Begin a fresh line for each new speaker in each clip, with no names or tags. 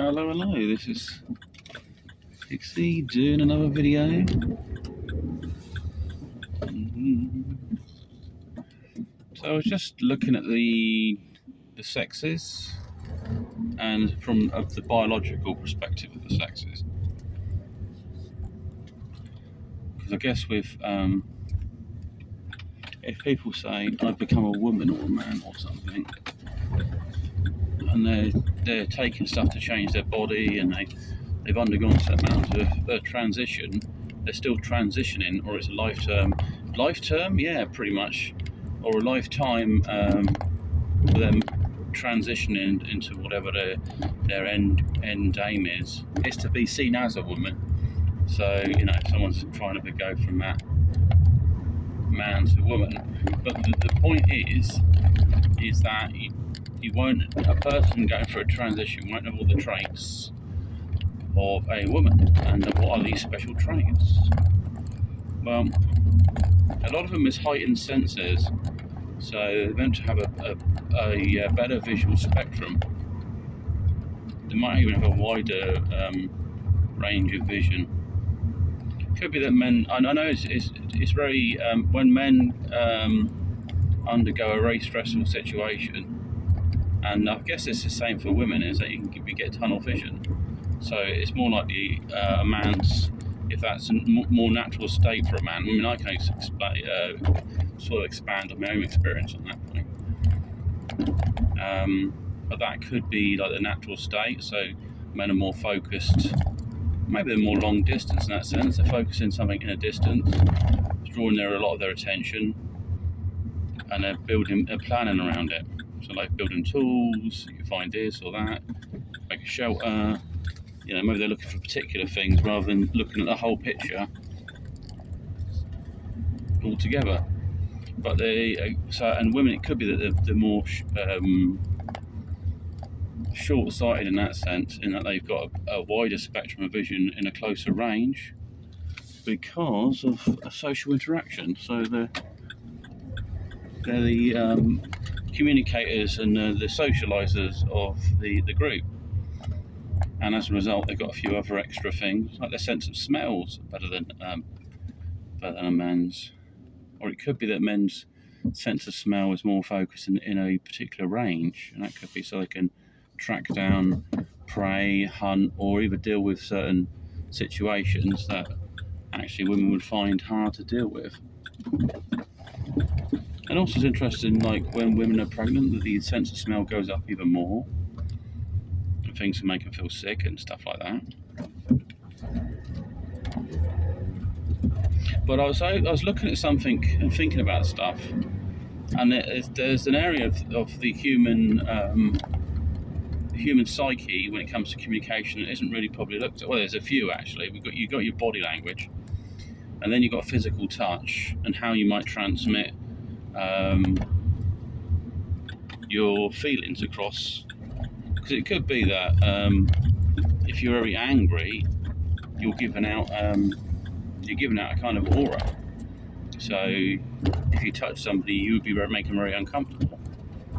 Hello, this is Pixie doing another video. So I was just looking at the sexes and from the biological perspective of the sexes. Because I guess with if people say I've become a woman or a man or something, and they're taking stuff to change their body and they've undergone some amount of transition, they're still transitioning, or it's a lifetime, yeah, pretty much, or a lifetime for them transitioning into whatever their end aim is to be seen as a woman. So, if someone's trying to go from that man to woman, but the point is that you won't, a person going through a transition won't have all the traits of a woman. And what are these special traits? Well, a lot of them is heightened senses, so they're meant to have a better visual spectrum. They might even have a wider range of vision. Could be that men, I know it's very, when men undergo a very stressful situation, and I guess it's the same for women, is that you get tunnel vision. So it's more likely a man's, if that's a more natural state for a man. I mean, I can sort of expand on my own experience on that point. But that could be like the natural state. So men are more focused, maybe they're more long distance in that sense. They're focusing something in a distance, it's drawing a lot of their attention, and they're planning around it. So like building tools, you can find this or that, make a shelter. Maybe they're looking for particular things rather than looking at the whole picture altogether. But and women, it could be that they're more short-sighted in that sense, in that they've got a wider spectrum of vision in a closer range because of a social interaction. So they're the communicators and the socializers of the group. And as a result, they've got a few other extra things, like their sense of smells better than a man's. Or it could be that men's sense of smell is more focused in a particular range, and that could be so they can track down prey, hunt, or even deal with certain situations that actually women would find hard to deal with. And also it's interesting, like when women are pregnant, that the sense of smell goes up even more. Things to make them feel sick and stuff like that. But I was looking at something and thinking about stuff, and there's an area of the human psyche when it comes to communication that isn't really probably looked at. Well, there's a few actually. You got your body language, and then you've got physical touch and how you might transmit your feelings across. Because it could be that if you're very angry, you're giving out a kind of aura. So if you touch somebody, you would be making them very uncomfortable.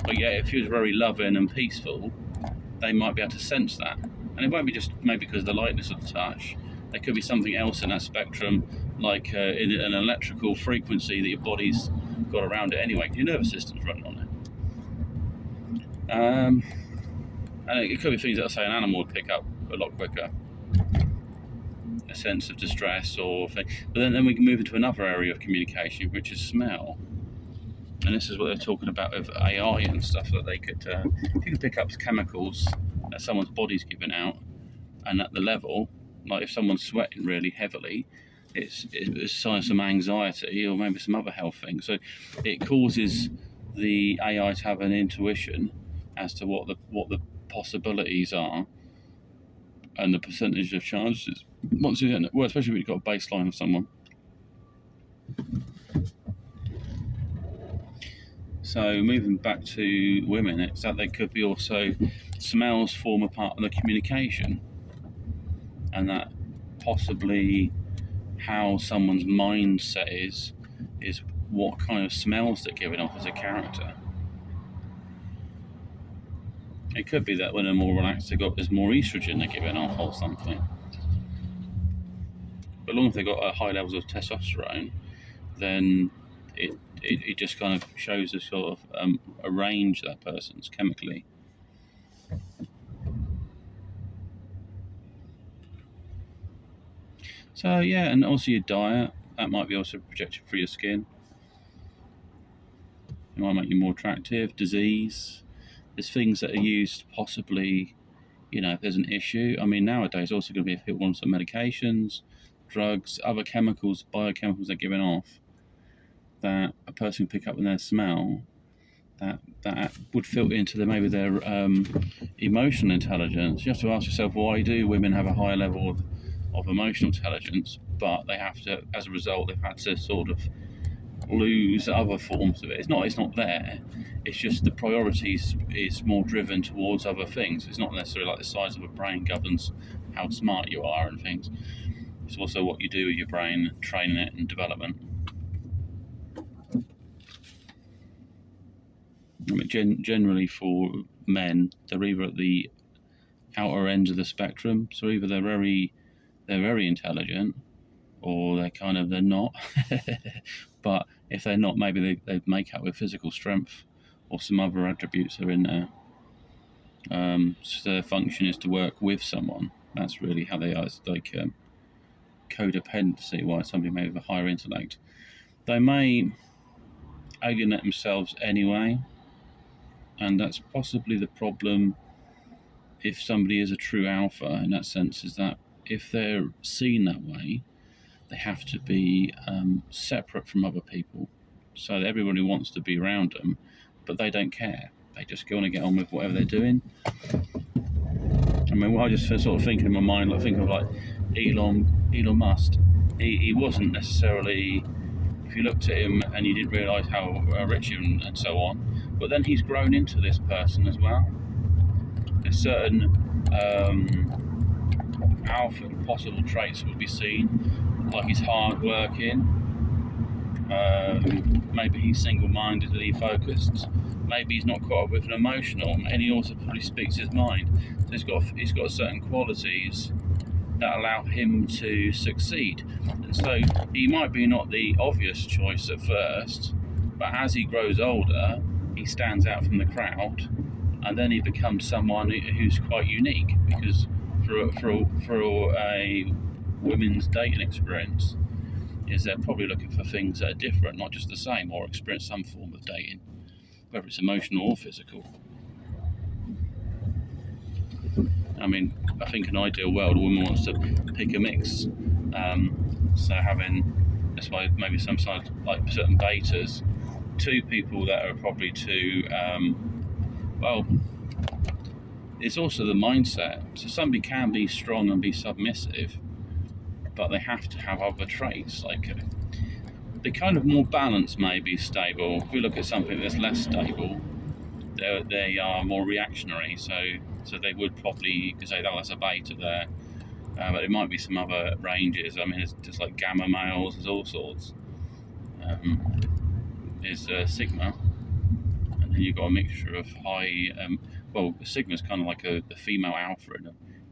But yeah, if you're very loving and peaceful, they might be able to sense that. And it won't be just maybe because of the lightness of the touch. There could be something else in that spectrum, like in an electrical frequency that your body's got around it anyway. Your nervous system's running on it. And it could be things that, say, an animal would pick up a lot quicker. A sense of distress or thing. But then we can move into another area of communication, which is smell. And this is what they're talking about with AI and stuff, that they could, if you could pick up chemicals that someone's body's giving out, and at the level, like if someone's sweating really heavily, it's a sign of some anxiety or maybe some other health thing. So it causes the AI to have an intuition as to what the possibilities are and the percentage of chances. Once you hit, well, especially if you've got a baseline of someone. So moving back to women, it's that they could be also, smells form a part of the communication, and that possibly how someone's mindset is what kind of smells they're giving off as a character. It could be that when they're more relaxed, there's more estrogen they're giving off or something. But as long as they've got high levels of testosterone, then it just kind of shows a sort of a range that person's chemically. So yeah, and also your diet, that might be also projected through your skin. It might make you more attractive. Disease, there's things that are used possibly, if there's an issue. I mean, nowadays also going to be if people want some medications, drugs, other chemicals, biochemicals they're giving off that a person can pick up in their smell that would filter into maybe their emotional intelligence. You have to ask yourself, why do women have a higher level of emotional intelligence, but they have to, as a result, they've had to sort of lose other forms of it. It's not there. It's just the priorities is more driven towards other things. It's not necessarily like the size of a brain governs how smart you are and things. It's also what you do with your brain, training it and development. I mean, generally for men, they're either at the outer end of the spectrum. So either they're very intelligent, or they're not. But if they're not, maybe they make up with physical strength or some other attributes that are in there. So their function is to work with someone. That's really how they are. It's like codependency, why somebody may have a higher intellect. They may alienate themselves anyway, and that's possibly the problem if somebody is a true alpha in that sense, is that if they're seen that way, they have to be separate from other people, so that everybody wants to be around them, but they don't care. They just go on and get on with whatever they're doing. I mean, I just sort of think in my mind, think of like Elon Musk. He wasn't necessarily, if you looked at him and you didn't realise how rich and so on, but then he's grown into this person as well. There's certain alpha possible traits will be seen, like he's hard working, maybe he's single-mindedly focused, maybe he's not caught up with an emotional, and he also probably speaks his mind. So he's got certain qualities that allow him to succeed. And so he might be not the obvious choice at first, but as he grows older, he stands out from the crowd, and then he becomes someone who's quite unique, because for a women's dating experience, is they're probably looking for things that are different, not just the same, or experience some form of dating, whether it's emotional or physical. I mean, I think in an ideal world, a woman wants to pick a mix. So that's why maybe some side, like certain betas, two people that are probably too, it's also the mindset. So somebody can be strong and be submissive, but they have to have other traits. Like the kind of more balanced, maybe stable. If we look at something that's less stable, they are more reactionary. So they would probably say, oh, that's a beta there. But it might be some other ranges. I mean, it's just like gamma males, there's all sorts. There's Sigma, and then you've got a mixture of high. Sigma's kind of like the female alpha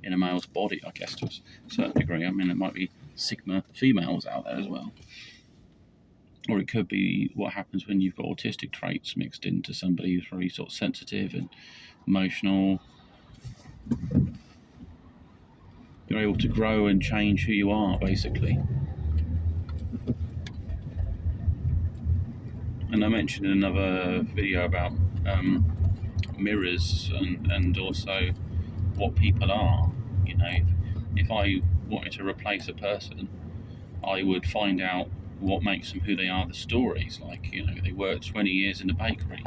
in a male's body, I guess, to a certain degree. I mean, there might be Sigma females out there as well. Or it could be what happens when you've got autistic traits mixed into somebody who's very sort of sensitive and emotional. You're able to grow and change who you are, basically. And I mentioned in another video about mirrors and also what people are. If I wanted to replace a person, I would find out what makes them who they are, the stories. Like, they worked 20 years in a bakery.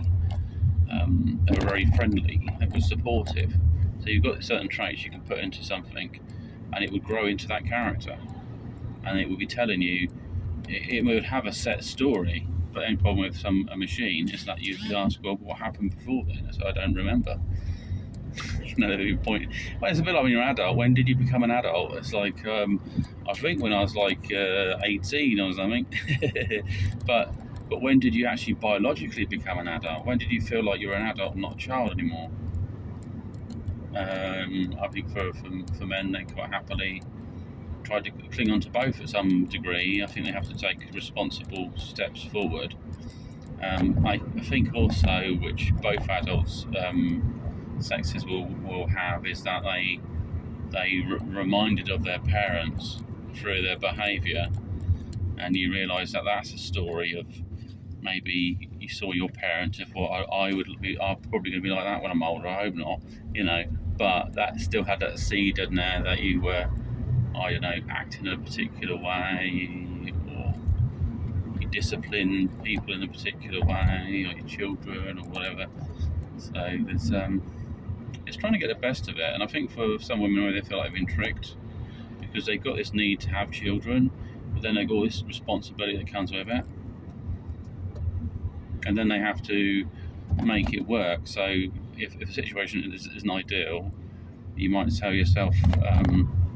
They were very friendly. They were supportive. So you've got certain traits you can put into something, and it would grow into that character. And it would be telling you, it would have a set story. But the only problem with a machine is that you could ask, well, what happened before then? So I don't remember. Point. Well, it's a bit like when you're an adult. When did you become an adult? It's like, I think when I was like 18 or something. But when did you actually biologically become an adult? When did you feel like you're an adult and not a child anymore? I think for men, they quite happily try to cling on to both at some degree. I think they have to take responsible steps forward. I think also, which both adults sexes will have, is that they reminded of their parents through their behaviour, and you realise that that's a story of maybe you saw your parents. If I'm probably going to be like that when I'm older. I hope not, But that still had that seed in there that you were, I don't know, acting in a particular way, or you discipline people in a particular way, or your children, or whatever. So there's it's trying to get the best of it, and I think for some women, they feel like they've been tricked because they've got this need to have children, but then they've got all this responsibility that comes with it, and then they have to make it work. So if the situation isn't ideal, you might tell yourself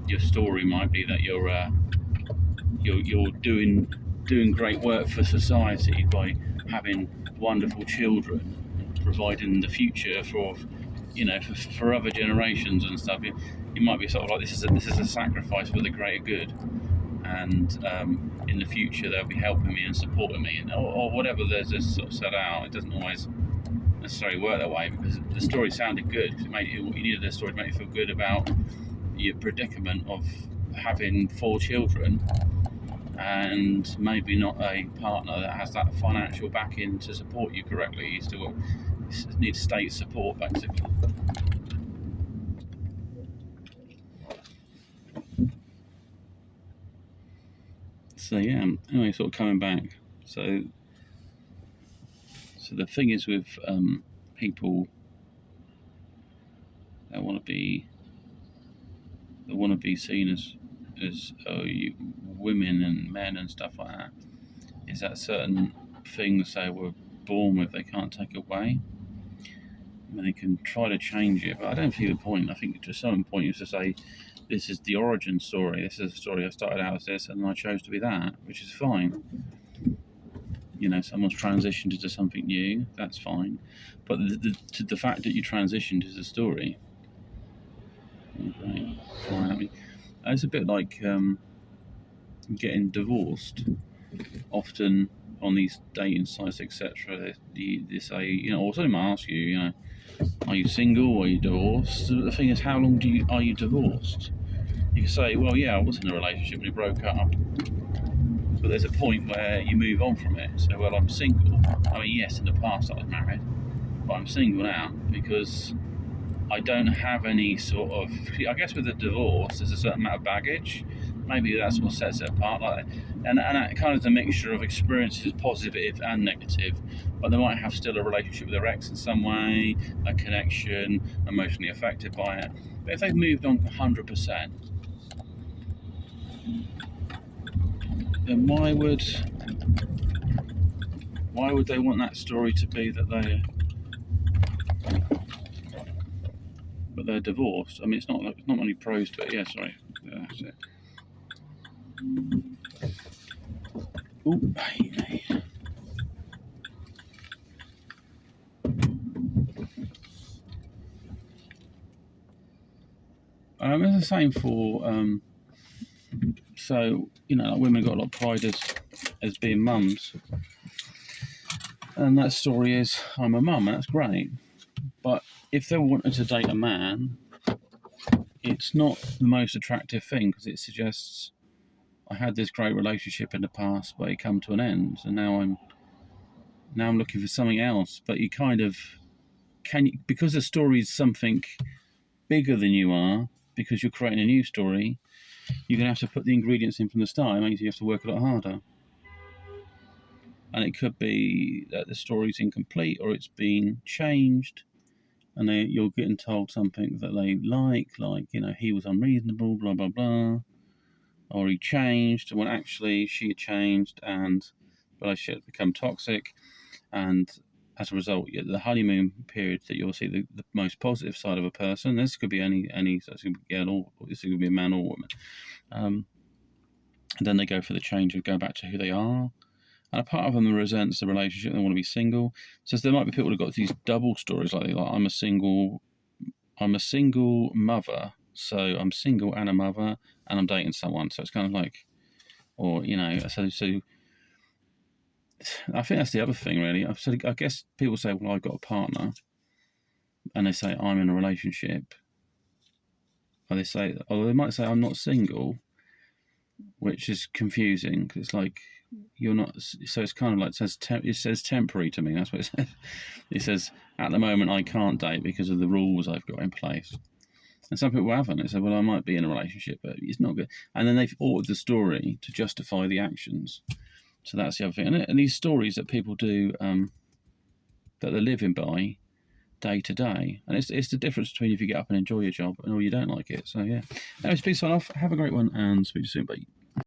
your story might be that you're doing great work for society by having wonderful children, providing the future for other generations and stuff. You might be sort of like, this is a sacrifice for the greater good, and in the future they'll be helping me and supporting me, or whatever. There's just sort of set out. It doesn't always necessarily work that way, because the story sounded good, because you needed the story to make you feel good about your predicament of having 4 children and maybe not a partner that has that financial backing to support you correctly. You still need state support, basically. So yeah, anyway, sort of coming back. So the thing is with people that want to be seen as women and men and stuff like that, is that certain things they were born with, they can't take away. I mean, they can try to change it, but I don't see the point. I think to some point you have to say, this is the origin story. This is a story. I started out as this, and I chose to be that, which is fine. Someone's transitioned into something new. That's fine, but the fact that you transitioned is the story. Okay, fine. I mean, it's a bit like getting divorced. Often on these dating sites, etc., they say, or somebody might ask you, are you single or are you divorced? The thing is, how long are you divorced? You can say, well, yeah, I was in a relationship and it broke up, but there's a point where you move on from it. So, well, I'm single. I mean, yes, in the past I was married, but I'm single now because I don't have any sort of, I guess with a divorce there's a certain amount of baggage. Maybe that's what sets it apart, like that. And that kind of the mixture of experiences, positive and negative. But they might have still a relationship with their ex in some way, a connection, emotionally affected by it. But if they've moved on 100%, then why would they want that story to be that they're divorced? I mean, it's not many pros to it. Yeah, sorry. Yeah, that's it. Ooh, hey. It's the same for so like women got a lot of pride as being mums, and that story is, I'm a mum, and that's great. But if they wanted to date a man, it's not the most attractive thing, because it suggests, I had this great relationship in the past, but it come to an end, and now I'm looking for something else. But you kind of because the story is something bigger than you are, because you're creating a new story, you're going to have to put the ingredients in from the start. It means you have to work a lot harder. And it could be that the story's incomplete, or it's been changed, and you're getting told something that they like, he was unreasonable, blah, blah, blah. Or he changed, when actually she had changed, and the relationship had become toxic. And as a result, the honeymoon period, that you'll see the most positive side of a person. This could be any, so this could be a girl, or this could be a man or woman. And then they go for the change and go back to who they are. And a part of them resents the relationship, they want to be single. So there might be people who've got these double stories, like I'm a single I'm a single mother, so I'm single and a mother, and I'm dating someone. So it's kind of like, or so I think that's the other thing, really. So I guess people say, well, I've got a partner, and they say I'm in a relationship, or they might say I'm not single, which is confusing because it's like you're not. So it's kind of like it says temporary to me. That's what it says. It says at the moment I can't date because of the rules I've got in place. And some people haven't. They say, well, I might be in a relationship, but it's not good. And then they've altered the story to justify the actions. So that's the other thing. And these stories that people do, that they're living by day to day. And it's the difference between if you get up and enjoy your job or you don't like it. So, yeah. Anyway, peace on off. Have a great one and speak to you soon. Bye.